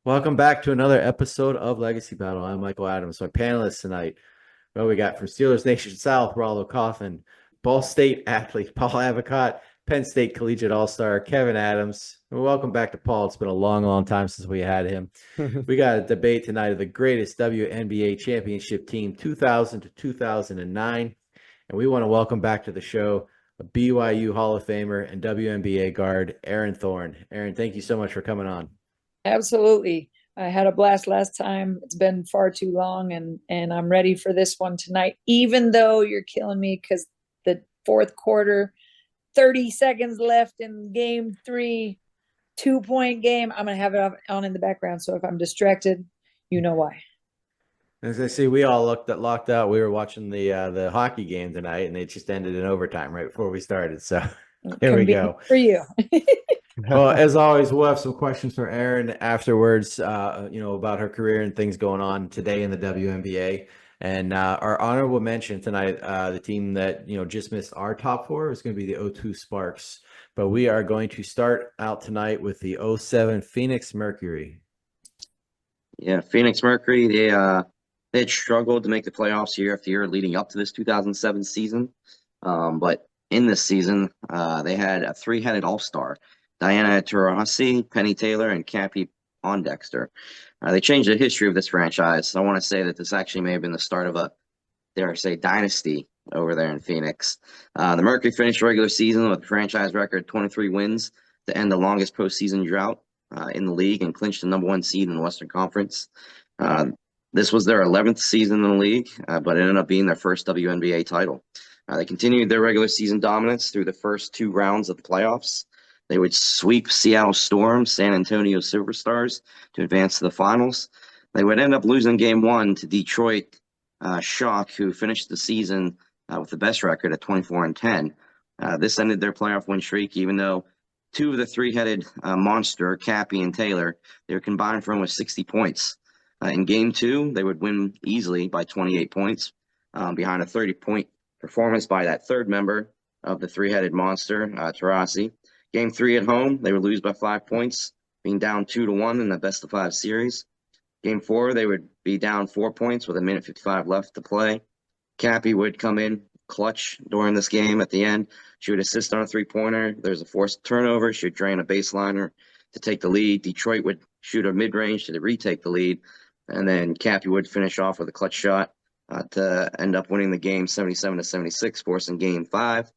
Welcome back to another episode of Legacy Battle. I'm Michael Adams. Our panelists tonight, well, we got from Steelers Nation South, Rollo Coffin, Ball State athlete Paul Avocott, Penn State Collegiate All-Star Kevin Adams. And welcome back to Paul. It's been a long, long time since we had him. We got a debate tonight of the greatest WNBA championship team, 2000 to 2009. And we want to welcome back to the show a BYU Hall of Famer and WNBA guard, Erin Thorn. Erin, thank you so much for coming on. Absolutely. I had a blast last time. It's been far too long and I'm ready for this one tonight, even though you're killing me because the fourth quarter, 30 seconds left in game three, 2-point game. I'm gonna have it on in the background. So if I'm distracted, you know why. As I see, we all locked out. We were watching the hockey game tonight, and it just ended in overtime right before we started. So here we Convenient go. for you. Well, as always, we'll have some questions for Erin afterwards. About her career and things going on today in the WNBA. And our honorable mention tonight, the team that just missed our top four is going to be the O2 Sparks. But we are going to start out tonight with the '07 Phoenix Mercury. Yeah, Phoenix Mercury, they had struggled to make the playoffs year after year leading up to this 2007 season. But in this season, they had a three-headed all-star, Diana Taurasi, Penny Taylor, and Cappie Pondexter. They changed the history of this franchise. I want to say that this actually may have been the start of a, dare I say, dynasty over there in Phoenix. The Mercury finished the regular season with a franchise record 23 wins to end the longest postseason drought in the league and clinched the number one seed in the Western Conference. This was their 11th season in the league, but it ended up being their first WNBA title. They continued their regular season dominance through the first two rounds of the playoffs. They would sweep Seattle Storm, San Antonio Superstars to advance to the finals. They would end up losing game one to Detroit Shock, who finished the season with the best record at 24-10. This ended their playoff win streak, even though two of the three-headed monster, Cappie and Taylor, they were combined for almost 60 points. In game two, they would win easily by 28 points behind a 30-point performance by that third member of the three-headed monster, Taurasi. Game three at home, they would lose by 5 points, being down 2-1 in the best-of-5 series. Game four, they would be down 4 points with a minute 55 left to play. Cappie would come in clutch during this game at the end. She would assist on a three-pointer. There's a forced turnover. She would drain a baseliner to take the lead. Detroit would shoot a mid-range to retake the lead. And then Cappie would finish off with a clutch shot to end up winning the game 77-76, forcing game five.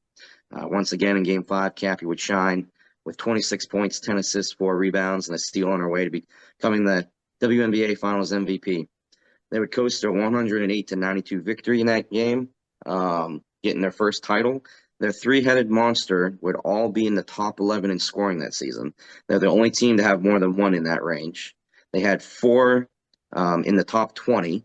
Once again, in game five, Cappie would shine with 26 points, 10 assists, 4 rebounds, and a steal on her way to becoming the WNBA Finals MVP. They would coast a 108-92 victory in that game, getting their first title. Their three-headed monster would all be in the top 11 in scoring that season. They're the only team to have more than one in that range. They had 4 in the top 20,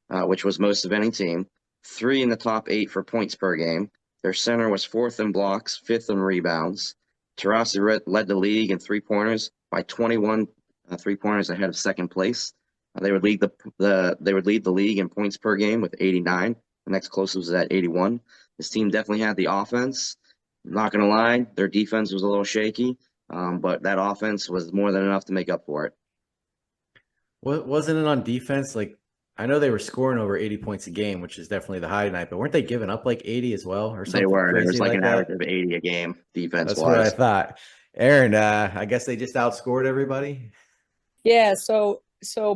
which was most of any team, 3 in the top 8 for points per game. Their center was 4th in blocks, 5th in rebounds. Taurasi led the league in three-pointers by 21 three-pointers ahead of second place. They would lead the league in points per game with 89. The next closest was at 81. This team definitely had the offense. I'm not going to lie, their defense was a little shaky, but that offense was more than enough to make up for it. Wasn't it on defense? Like, I know they were scoring over 80 points a game, which is definitely the high tonight, but weren't they giving up like 80 as well or something? They were. There was Crazy like like an that? average of 80 a game That's what I defense-wise. thought. Erin, I guess they just outscored everybody. Yeah, so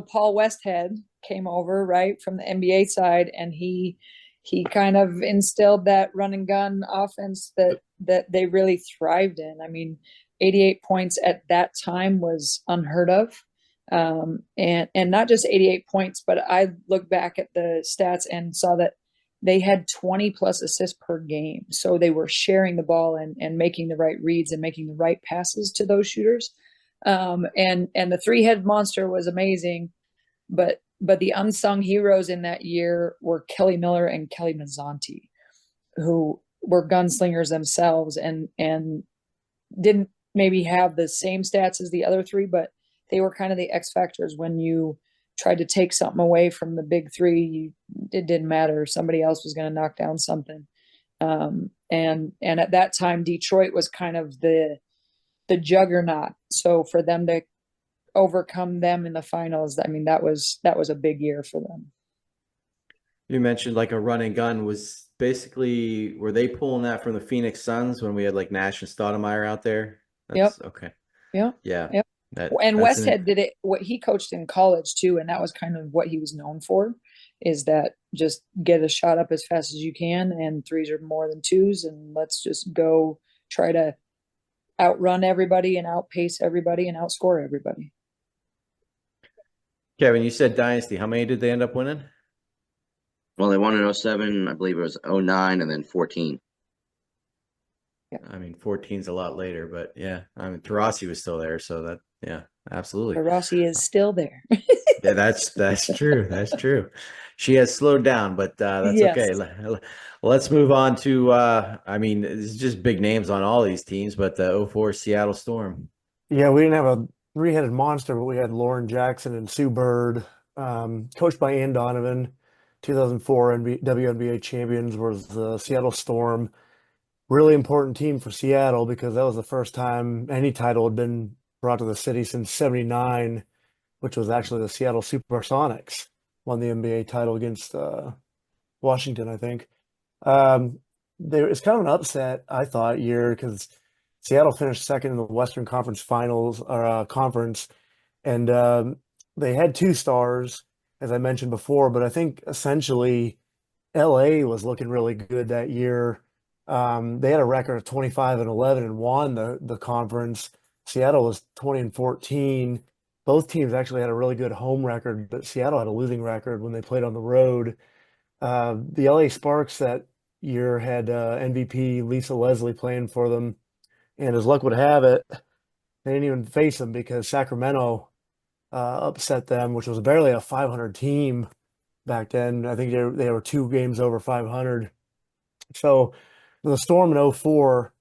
Paul Westhead came over, right, from the NBA side, and he kind of instilled that run and gun offense that they really thrived in. I mean, 88 points at that time was unheard of. And not just 88 points, but I look back at the stats and saw that they had 20 plus assists per game. So they were sharing the ball and making the right reads and making the right passes to those shooters. And the three-head monster was amazing, but the unsung heroes in that year were Kelly Miller and Kelly Mazzanti, who were gunslingers themselves and didn't maybe have the same stats as the other three, but they were kind of the X factors when you tried to take something away from the big three. It didn't matter. Somebody else was going to knock down something. And at that time, Detroit was kind of the juggernaut. So for them to overcome them in the finals. I mean, that was a big year for them. You mentioned like a run and gun was basically, were they pulling that from the Phoenix Suns when we had like Nash and Stoudemire out there? Yep. That's okay. Yep. Yeah. Yep. That And that's an Westhead did it, what he coached in college too, and that was kind of what he was known for, is that just get a shot up as fast as you can, and threes are more than twos, and let's just go try to outrun everybody and outpace everybody and outscore everybody. Kevin, you said Dynasty. How many did they end up winning? Well, they won in 07, I believe it was 09, and then 14. I mean, 14's a lot later, but yeah, I mean, Tarasi was still there, so that, yeah, absolutely. Rossi is still there. Yeah, that's true. That's true. She has slowed down, but that's Yes. okay. Let's move on to I mean, it's just big names on all these teams, but the '04 Seattle Storm. Yeah, we didn't have a three-headed monster, but we had Lauren Jackson and Sue Bird, coached by Ann Donovan. 2004 WNBA champions was the Seattle Storm. Really important team for Seattle because that was the first time any title had been brought to the city since '79, which was actually the Seattle Supersonics won the NBA title against Washington, I think. It's kind of an upset, I thought, year because Seattle finished second in the Western Conference Finals or conference, and they had two stars, as I mentioned before. But I think essentially LA was looking really good that year. They had a record of 25-11 and won the conference. Seattle was 20-14. Both teams actually had a really good home record, but Seattle had a losing record when they played on the road. The LA Sparks that year had MVP Lisa Leslie playing for them, and as luck would have it, they didn't even face them because Sacramento upset them, which was barely a 500 team back then. I think they were 2 games over 500. So the Storm in '04,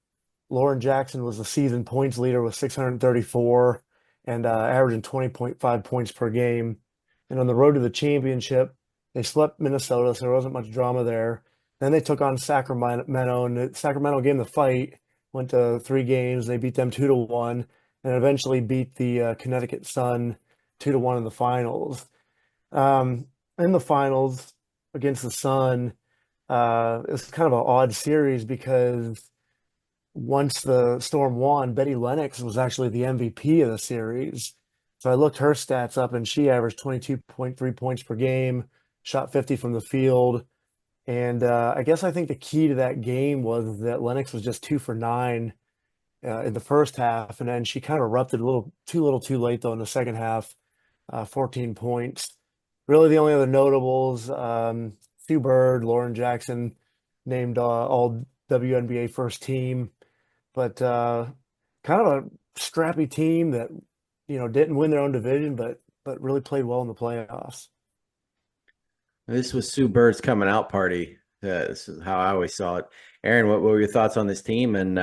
Lauren Jackson was the season points leader with 634 and averaging 20.5 points per game. And on the road to the championship, they swept Minnesota, so there wasn't much drama there. Then they took on Sacramento, and Sacramento gave them the fight. Went to 3 games. They beat them 2-1, and eventually beat the Connecticut Sun 2-1 in the finals. In the finals against the Sun, it's kind of an odd series because once the Storm won, Betty Lennox was actually the MVP of the series. So I looked her stats up, and she averaged 22.3 points per game, shot 50 from the field. And I think the key to that game was that Lennox was just 2 for 9 in the first half, and then she kind of erupted a little too late though in the second half, 14 points. Really, the only other notables, Sue Bird, Lauren Jackson, named all WNBA first team, but kind of a scrappy team that didn't win their own division, but really played well in the playoffs. This was Sue Bird's coming out party. This is how I always saw it. Erin, what were your thoughts on this team? And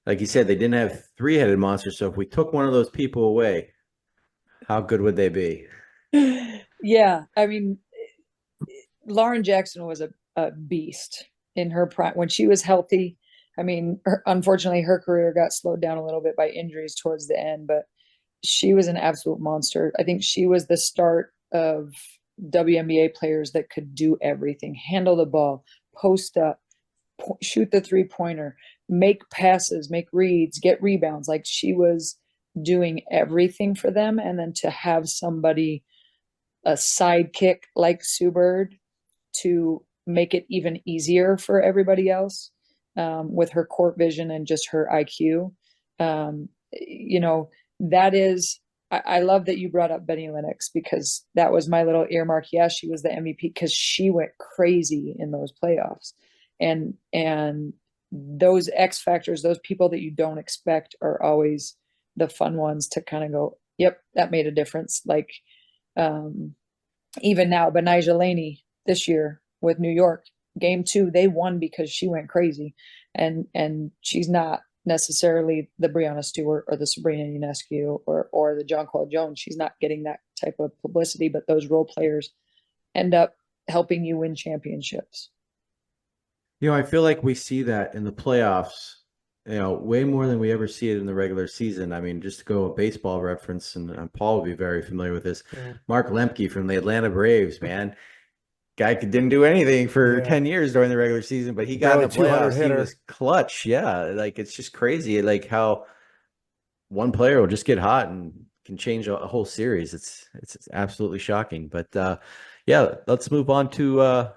like you said, they didn't have three-headed monsters. So if we took one of those people away, how good would they be? Yeah, I mean, Lauren Jackson was a beast in her prime when she was healthy. I mean, unfortunately, her career got slowed down a little bit by injuries towards the end, but she was an absolute monster. I think she was the start of WNBA players that could do everything, handle the ball, post up, shoot the three-pointer, make passes, make reads, get rebounds. Like, she was doing everything for them. And then to have somebody, a sidekick like Sue Bird, to make it even easier for everybody else, with her court vision and just her IQ. That is, I love that you brought up Betty Lennox because that was my little earmark. Yeah, she was the MVP because she went crazy in those playoffs. And those X factors, those people that you don't expect, are always the fun ones to kind of go, yep, that made a difference. Like, even now, Benijah Laney this year with New York, game 2, they won because she went crazy. And she's not necessarily the Breonna Stewart or the Sabrina Ionescu or the Jonquel Jones. She's not getting that type of publicity, but those role players end up helping you win championships. I feel like we see that in the playoffs way more than we ever see it in the regular season. I mean, just to go a baseball reference, and Paul will be very familiar with this. Yeah. Mark Lemke from the Atlanta Braves, man. Guy didn't do anything for Yeah. 10 years during the regular season, but he got in Barely the 200 playoffs. He hitter. was clutch. Yeah. Like, it's just crazy. Like how one player will just get hot and can change a whole series. It's absolutely shocking. But yeah, let's move on to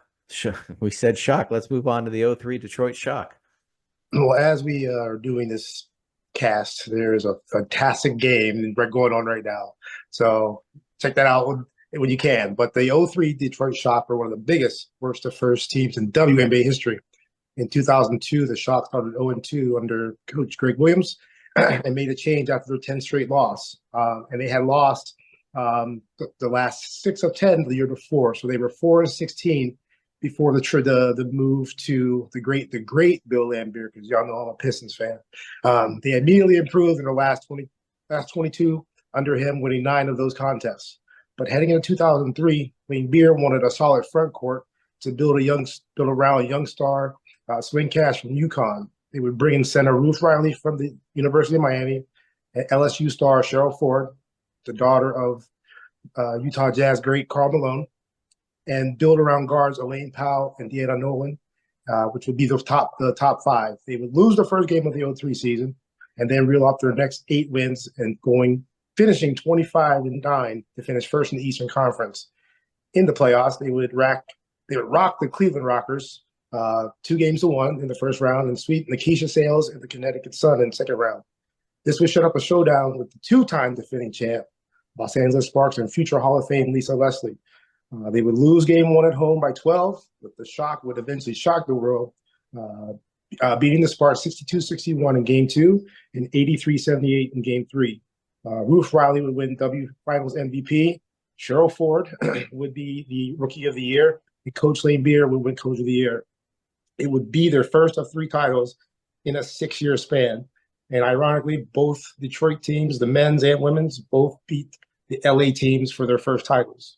we said shock. Let's move on to the 03 Detroit Shock. Well, as we are doing this cast, there's a fantastic game going on right now. So check that out when you can. But the '03 Detroit Shock were one of the biggest worst to first teams in WNBA history. In 2002, the Shock started 0-2 under Coach Greg Williams and made a change after their 10 straight loss. And they had lost the last 6 of 10 the year before. So they were 4-16 before the move to the great Bill Laimbeer, because y'all know I'm a Pistons fan. They immediately improved in the last 22 under him, winning 9 of those contests. But heading into 2003, Laimbeer wanted a solid front court to build around a young star, Swing Cash from UConn. They would bring in center Ruth Riley from the University of Miami, and LSU star Cheryl Ford, the daughter of Utah Jazz great Karl Malone, and build around guards Elaine Powell and Deanna Nolan, which would be the top 5. They would lose the first game of the '03 season and then reel off their next 8 wins and finishing 25-9 to finish first in the Eastern Conference. In the playoffs, they would rock the Cleveland Rockers 2-1 in the first round and sweep Nikisha Sales and the Connecticut Sun in the second round. This would shut up a showdown with the 2-time defending champ, Los Angeles Sparks, and future Hall of Fame Lisa Leslie. They would lose game 1 at home by 12, but the Shock would eventually shock the world, beating the Sparks 62-61 in game 2 and 83-78 in game 3. Ruth Riley would win W Finals MVP. Cheryl Ford would be the Rookie of the Year, and Coach Laimbeer would win Coach of the Year. It would be their first of 3 titles in a 6-year span. And ironically, both Detroit teams, the men's and women's, both beat the LA teams for their first titles.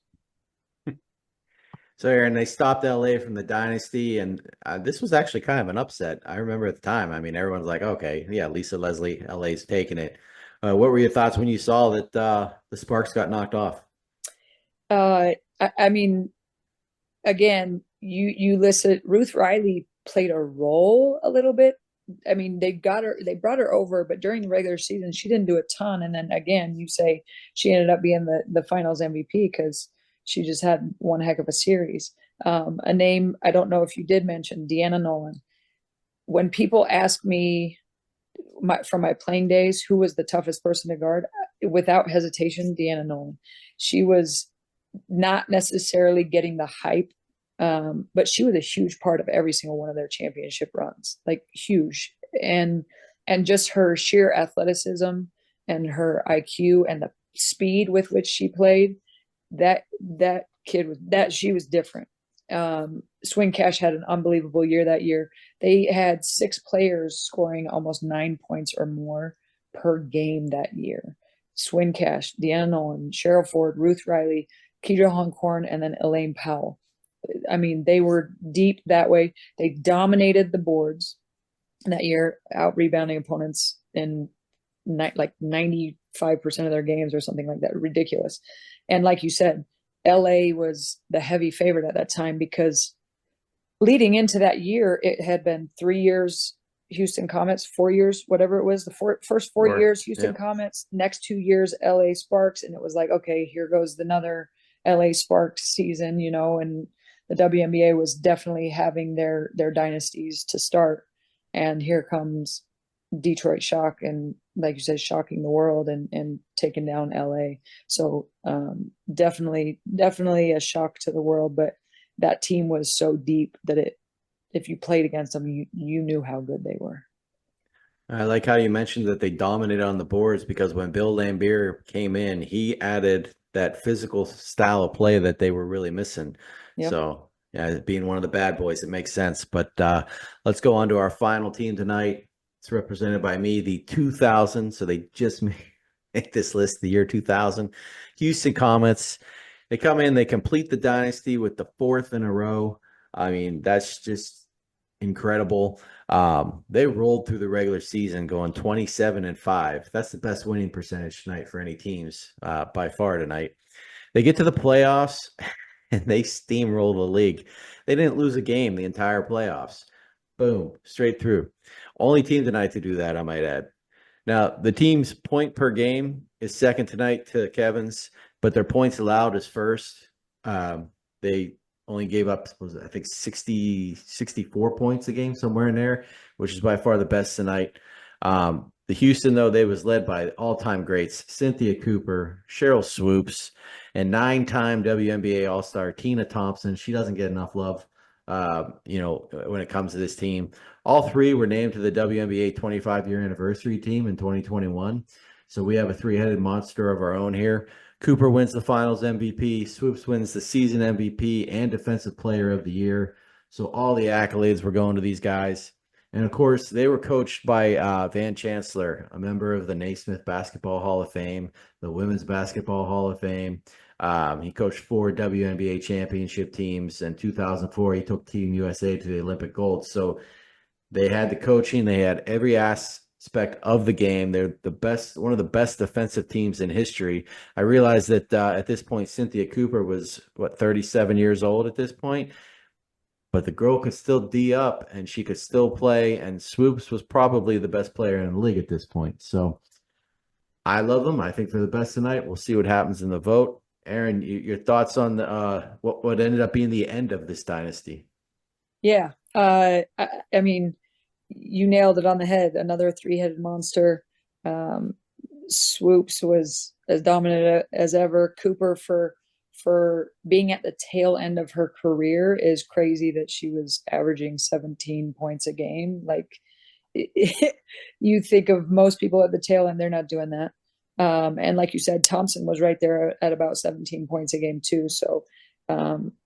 So, Aaron, they stopped LA from the dynasty, and this was actually kind of an upset. I remember at the time, I mean, everyone's like, okay, yeah, Lisa Leslie, LA's taking it. What were your thoughts when you saw that the Sparks got knocked off? I mean, again, you listen, Ruth Riley played a role a little bit. I mean, they brought her over, but during the regular season, she didn't do a ton. And then again, you say she ended up being the finals MVP because she just had one heck of a series. A name, I don't know if you did mention, Deanna Nolan. When people ask me from my playing days, who was the toughest person to guard, without hesitation, Deanna Nolan. She was not necessarily getting the hype, but she was a huge part of every single one of their championship runs, like huge. And just her sheer athleticism and her IQ and the speed with which she played, that she was different. Swing Cash had an unbelievable year that year. They had 6 players scoring almost 9 points or more per game that year. Swing Cash, Deanna Nolan, Cheryl Ford, Ruth Riley, Kedra Honkorn, and then Elaine Powell. I mean, they were deep that way. They dominated the boards that year, out rebounding opponents in like 95% of their games or something like that. Ridiculous. And like you said, LA was the heavy favorite at that time because leading into that year, it had been 3 years Houston Comets, 4 years, whatever it was, the first 4 years Houston Comets, next 2 years LA Sparks. And it was like, okay, here goes another LA Sparks season, and the WNBA was definitely having their dynasties to start. And here comes Detroit Shock, and like you said, shocking the world and taking down LA. So definitely a shock to the world, but that team was so deep that if you played against them, you knew how good they were. I like how you mentioned that they dominated on the boards because when Bill Laimbeer came in, he added that physical style of play that they were really missing. Yep. So yeah, being one of the bad boys, it makes sense. But let's go on to our final team tonight. It's represented by me, the 2000. So they just make this list, the year 2000. Houston Comets. They come in, they complete the dynasty with the 4th in a row. I mean, that's just incredible. They rolled through the regular season going 27-5. That's the best winning percentage tonight for any teams by far tonight. They get to the playoffs and they steamroll the league. They didn't lose a game the entire playoffs. Boom, straight through. Only team tonight to do that, I might add. Now, the team's point per game is second tonight to Kevin's, but their points allowed is first. They only gave up, I think, 64 points a game, somewhere in there, which is by far the best tonight. The Houston, though, they was led by all-time greats, Cynthia Cooper, Cheryl Swoops, and 9-time WNBA All-Star Tina Thompson. She doesn't get enough love, when it comes to this team. All three were named to the WNBA 25-year anniversary team in 2021. So we have a three-headed monster of our own here. Cooper wins the finals MVP. Swoops wins the season MVP and defensive player of the year. So all the accolades were going to these guys. And of course, they were coached by Van Chancellor, a member of the Naismith Basketball Hall of Fame, the Women's Basketball Hall of Fame. He coached 4 WNBA championship teams. In 2004, he took Team USA to the Olympic gold. So they had the coaching. They had every aspect of the game. They're the best, one of the best defensive teams in history. I realized that at this point, Cynthia Cooper was, 37 years old at this point. But the girl could still D up and she could still play. And Swoops was probably the best player in the league at this point. So I love them. I think they're the best tonight. We'll see what happens in the vote. Erin, your thoughts on what ended up being the end of this dynasty? Yeah. I mean, you nailed it on the head. Another three-headed monster. Swoops was as dominant as ever. Cooper, for being at the tail end of her career, is crazy that she was averaging 17 points a game. Like, you think of most people at the tail end, they're not doing that. And like you said, Thompson was right there at about 17 points a game too. So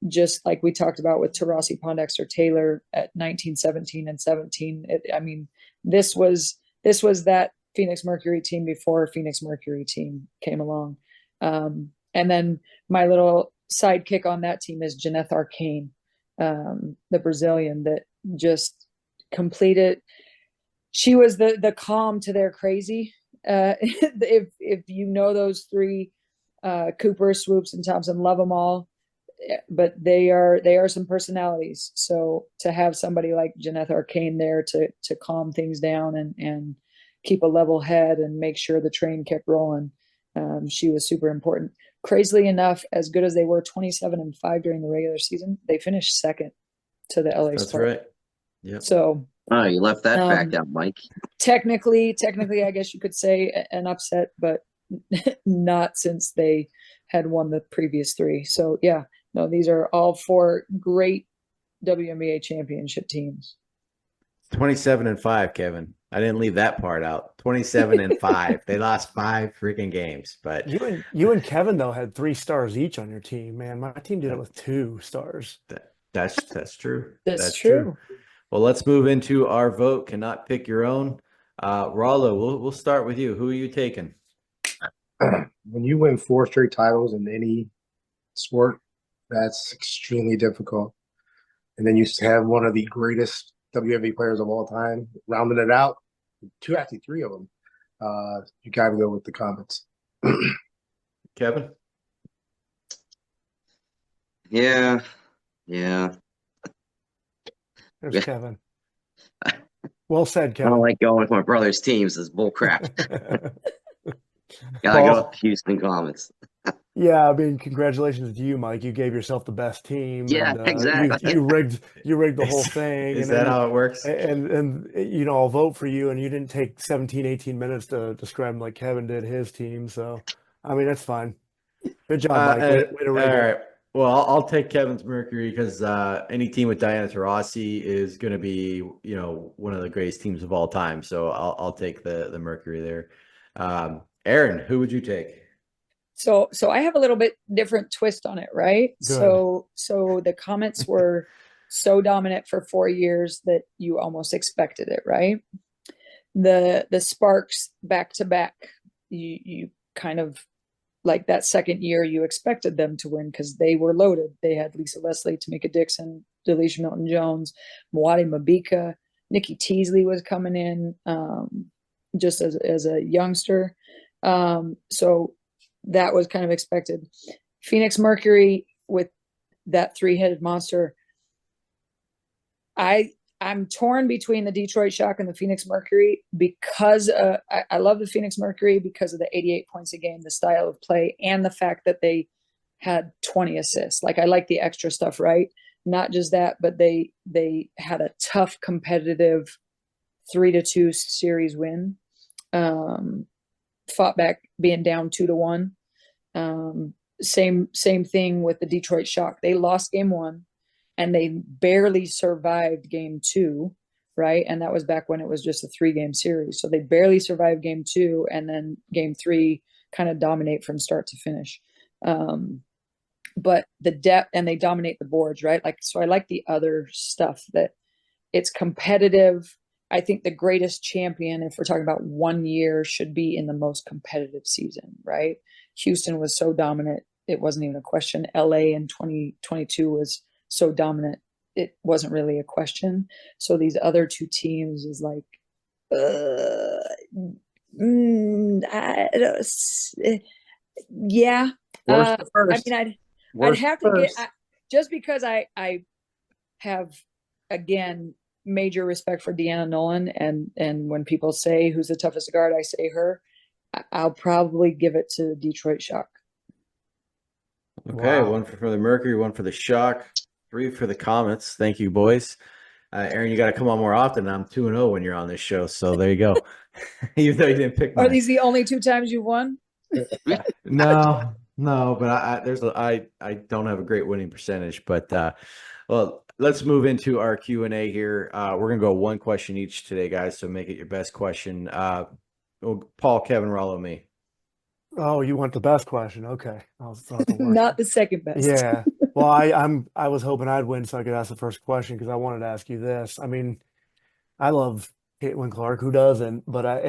just like we talked about with Taurasi Pondexter Taylor at 19, 17, and 17. This was that Phoenix Mercury team before Phoenix Mercury team came along. And then my little sidekick on that team is Jeanette Arcane, the Brazilian that just completed. She was the calm to their crazy. If you know those three, Cooper, Swoops, and Thompson, love them all, but they are some personalities. So to have somebody like Jeanette Arcane there to calm things down and keep a level head and make sure the train kept rolling, she was super important. Crazily enough, as good as they were 27-5 during the regular season, they finished second to the LA That's Sparks. right. Yeah. So Oh, you left that fact out, Mike. technically, I guess you could say an upset, but not since they had won the previous three. So yeah, no, these are all 4 great WNBA championship teams. 27-5, Kevin. I didn't leave that part out. 27-5. They lost 5 freaking games, but You and Kevin though had 3 stars each on your team, man. My team did it with 2 stars. that's true. That's true. Well, let's move into our vote. Cannot pick your own. Rollo, we'll start with you. Who are you taking? When you win 4 straight titles in any sport, that's extremely difficult. And then you have one of the greatest WNBA players of all time, rounding it out, 3 of them. You got to go with the Comets. Kevin? Yeah. There's Kevin. Well said, I Kevin. don't like going with my brother's teams. This is bull crap. Gotta Well, go with Houston Comets. Yeah, I mean, congratulations to you, Mike. You gave yourself the best team, Yeah, and exactly. you rigged the whole thing. Is and that then, how it works? and I'll vote for you, and you didn't take 17, 18 minutes to describe him like Kevin did his team. So, I mean, that's fine. Good job, Mike. Way to All rig it. right. Well, I'll take Kevin's Mercury because any team with Diana Taurasi is going to be, one of the greatest teams of all time. So I'll take the Mercury there. Erin, who would you take? So I have a little bit different twist on it, right? Good. So the Comets were so dominant for 4 years that you almost expected it, right? The Sparks back to back, you kind of like that second year, you expected them to win because they were loaded. They had Lisa Leslie, Tamika Dixon, Delisha Milton-Jones, Mwati Mabika, Nikki Teasley was coming in just as a youngster. So that was kind of expected. Phoenix Mercury with that three-headed monster. I'm torn between the Detroit Shock and the Phoenix Mercury because I love the Phoenix Mercury because of the 88 points a game, the style of play, and the fact that they had 20 assists. Like, I like the extra stuff, right? Not just that, but they had a tough, competitive 3-2 series win. Fought back being down 2-1. Same thing with the Detroit Shock. They lost game 1. And they barely survived game 2, right? And that was back when it was just a 3-game series. So they barely survived game 2, and then game 3 kind of dominate from start to finish. But the depth, and they dominate the boards, right? Like, so I like the other stuff that it's competitive. I think the greatest champion, if we're talking about 1 year, should be in the most competitive season, right? Houston was so dominant, it wasn't even a question. LA in 2022 was so dominant, it wasn't really a question. So these other two teams is like, yeah. Worst to first. I mean, I'd Worst have to to get first. just because I have, again, major respect for Deanna Nolan, and when people say who's the toughest guard, I say her. I'll probably give it to Detroit Shock. Okay, Wow. one for the Mercury, one for the Shock, 3 for the Comets. Thank you, boys. Aaron, you got to come on more often. I'm 2-0 when you're on this show, so there you go. Even though you didn't pick Are mine. these the only 2 times you've won? No, but I don't have a great winning percentage. But well, let's move into our Q&A here. We're gonna go one question each today, guys. So make it your best question. Paul, Kevin, Rollo, me. Oh, you want the best question? Okay, I'll start the worst. Not the second best. Yeah. Well, I was hoping I'd win so I could ask the first question because I wanted to ask you this. I mean, I love Caitlin Clark, who doesn't? But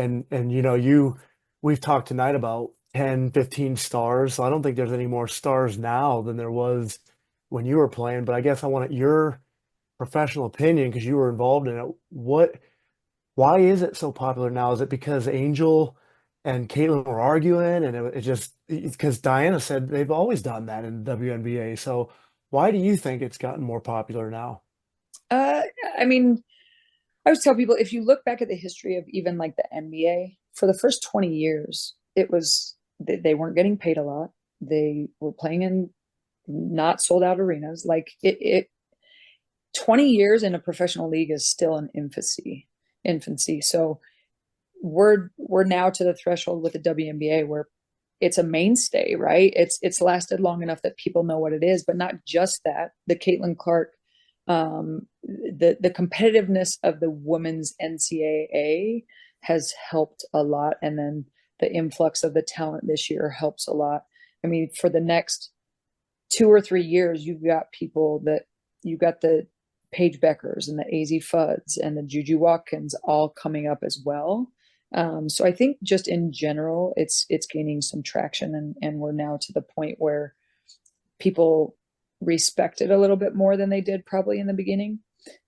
we've talked tonight about 10, 15 stars. So I don't think there's any more stars now than there was when you were playing. But I guess I wanted your professional opinion because you were involved in it. Why is it so popular now? Is it because Angel and Caitlin were arguing, and it just because Diana said they've always done that in WNBA. So why do you think it's gotten more popular now? I mean, I always tell people, if you look back at the history of even like the NBA, for the first 20 years, it was they weren't getting paid a lot. They were playing in not sold out arenas. Like it 20 years in a professional league is still an infancy. So we're now to the threshold with the WNBA where it's a mainstay, right? It's lasted long enough that people know what it is, but not just that. The Caitlin Clark, the competitiveness of the women's NCAA has helped a lot, and then the influx of the talent this year helps a lot. I mean, for the next 2 or 3 years, you've got the Paige Beckers and the AZ Fudds and the Juju Watkins all coming up as well. So I think just in general, it's gaining some traction, and we're now to the point where people respect it a little bit more than they did probably in the beginning.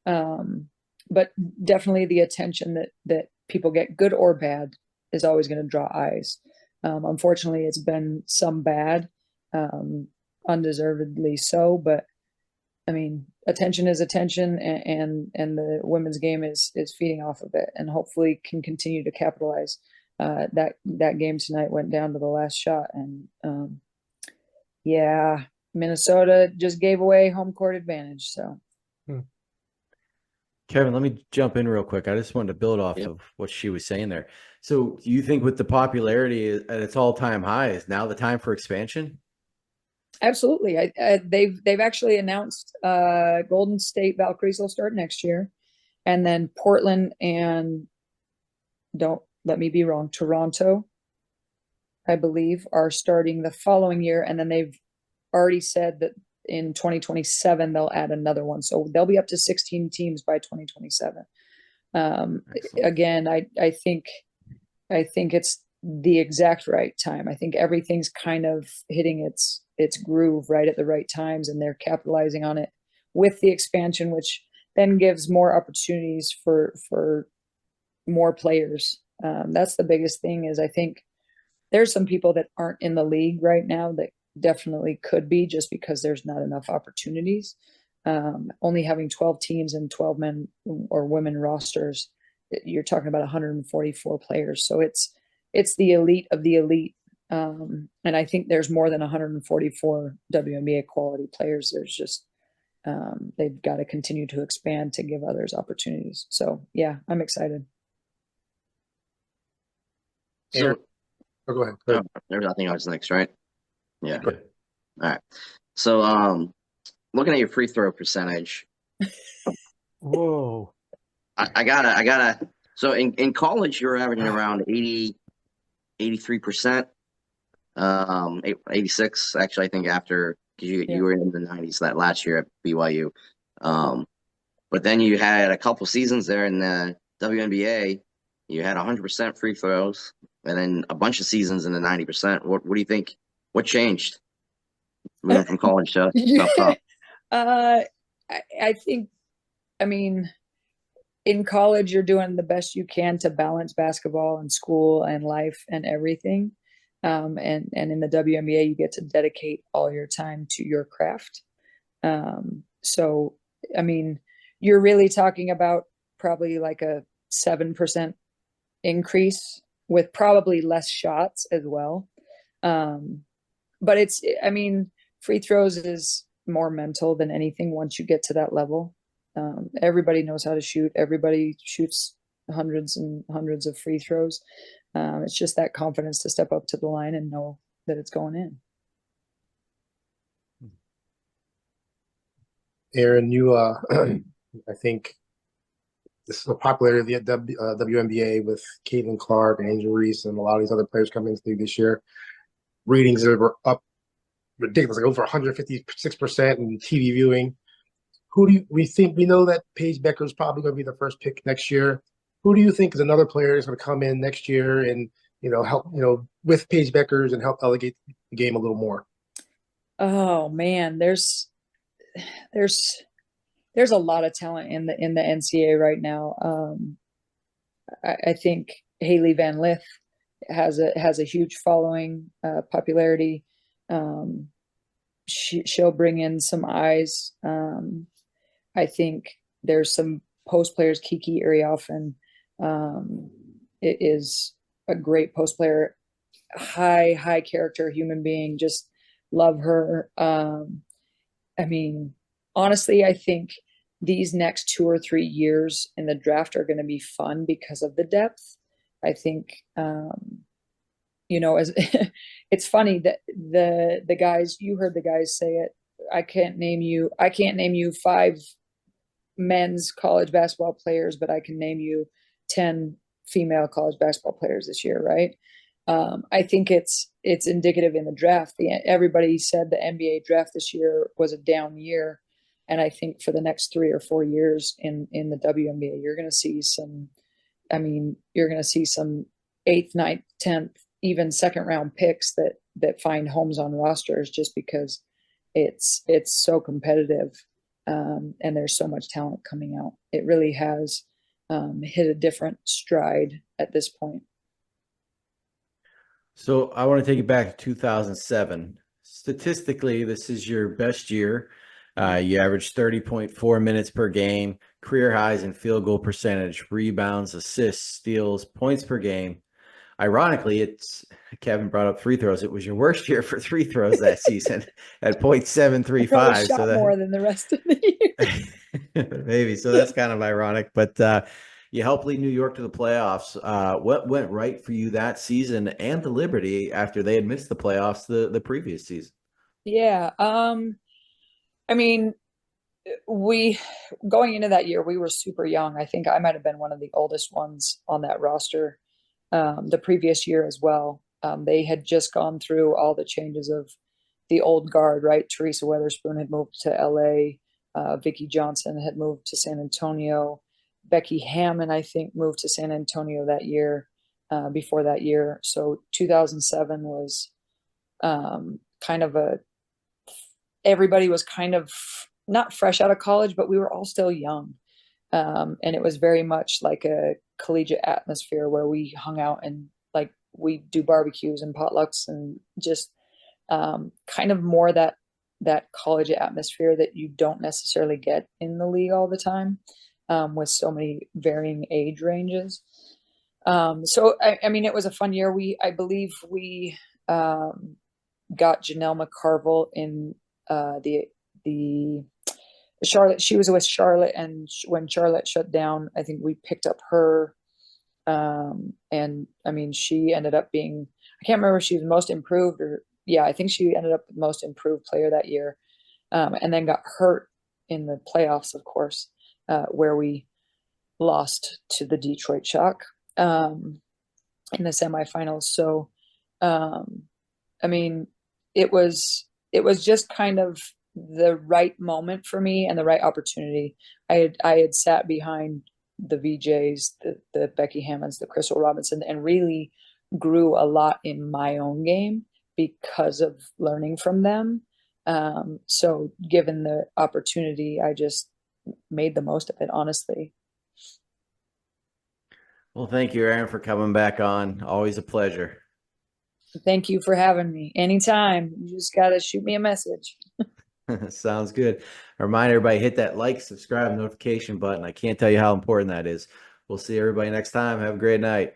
But definitely the attention that people get, good or bad, is always going to draw eyes. Unfortunately, it's been some bad, undeservedly so, but I mean, attention is attention, and the women's game is feeding off of it, and hopefully can continue to capitalize. That game tonight went down to the last shot, and yeah, Minnesota just gave away home court advantage. So, Kevin, let me jump in real quick. I just wanted to build off of what she was saying there. So, do you think with the popularity at its all-time high, is now the time for expansion? absolutely. They've actually announced Golden State Valkyries will start next year, and then Portland and, don't let me be wrong, Toronto, I believe, are starting the following year, and then they've already said that in 2027 they'll add another one, so they'll be up to 16 teams by 2027. Again, I think it's the exact right time. I think everything's kind of hitting its groove right at the right times, and they're capitalizing on it with the expansion, which then gives more opportunities for more players. That's the biggest thing. Is I think there's some people that aren't in the league right now that definitely could be, just because there's not enough opportunities. Only having 12 teams and 12 men or women rosters, you're talking about 144 players. So it's the elite of the elite. And I think there's more than 144 WNBA quality players. There's just they've got to continue to expand to give others opportunities. So yeah, I'm excited. So, Oh, go ahead. Go ahead. there's I think I was next, right? Yeah. Yeah. All right. So, looking at your free throw percentage, Whoa. I gotta. So in college, you were averaging around 83%, 86 actually. I think after because Yeah. you were in the 90s that last year at BYU, but then you had a couple seasons there in the WNBA. You had 100% free throws, and then a bunch of seasons in the 90%. What do you think? What changed? Moving from college to Yeah. I think, I mean, in college, you're doing the best you can to balance basketball and school and life and everything. And in the WNBA, you get to dedicate all your time to your craft. So, I mean, you're really talking about probably like a 7% increase with probably less shots as well. But I mean, free throws is more mental than anything once you get to that level. Everybody knows how to shoot. Everybody shoots hundreds and hundreds of free throws. It's just that confidence to step up to the line and know that it's going in. Erin, I think this is the popularity of the WNBA with Caitlin Clark and Angel Reese and a lot of these other players coming through this year. Ratings are up ridiculous, like over 156% in TV viewing. Who do we think? We know that Paige Becker is probably going to be the first pick next year. Who do you think is another player that's going to come in next year and help with Paige Beckers and help elevate the game a little more? Oh man, there's a lot of talent in the NCAA right now. I think Haley Van Lith has a huge following, popularity. She'll bring in some eyes. I think there's some post players. Kiki Arioffen it is a great post player, high character human being. Just love her. I mean, honestly, I think these next 2 or 3 years in the draft are going to be fun because of the depth. I think, as it's funny that the guys, you heard the guys say it. I can't name you 5 men's college basketball players, but I can name you 10 female college basketball players this year, right? I think it's indicative in the draft. Everybody said the NBA draft this year was a down year, and I think for the next 3 or 4 years in the WNBA, you're going to see some. I mean, you're going to see some 8th, 9th, 10th, even second round picks that find homes on rosters just because it's so competitive, and there's so much talent coming out. It really has hit a different stride at this point. So I want to take you back to 2007. Statistically, this is your best year. You averaged 30.4 minutes per game, career highs in field goal percentage, rebounds, assists, steals, points per game. Ironically, Kevin brought up free throws. It was your worst year for free throws that season at .735. Probably shot more than the rest of the year. Maybe. So that's kind of ironic. But you helped lead New York to the playoffs. What went right for you that season and the Liberty after they had missed the playoffs the previous season? Yeah. I mean, going into that year, we were super young. I think I might have been one of the oldest ones on that roster. The previous year as well. They had just gone through all the changes of the old guard, right? Teresa Weatherspoon had moved to LA. Vicki Johnson had moved to San Antonio. Becky Hammon, I think, moved to San Antonio that year. before that year. So 2007 was kind of everybody was kind of not fresh out of college, but we were all still young. And it was very much like a collegiate atmosphere where we hung out and like we do barbecues and potlucks and just kind of more that college atmosphere that you don't necessarily get in the league all the time, with so many varying age ranges. So I mean, it was a fun year. I believe we got Janelle McCarville in the Charlotte. She was with Charlotte, and when Charlotte shut down, I think we picked up her. And I mean, she ended up being, I can't remember if she was most improved or, yeah, I think she ended up the most improved player that year. And then got hurt in the playoffs, of course, where we lost to the Detroit Shock in the semifinals. So, I mean, it was just kind of the right moment for me and the right opportunity. I had sat behind the VJs, the Becky Hammonds, the Crystal Robinson, and really grew a lot in my own game because of learning from them. So given the opportunity, I just made the most of it, honestly. Well, thank you, Erin, for coming back on. Always a pleasure. Thank you for having me. Anytime. You just got to shoot me a message. Sounds good. Remind everybody, hit that like, subscribe, notification button. I can't tell you how important that is. We'll see everybody next time. Have a great night.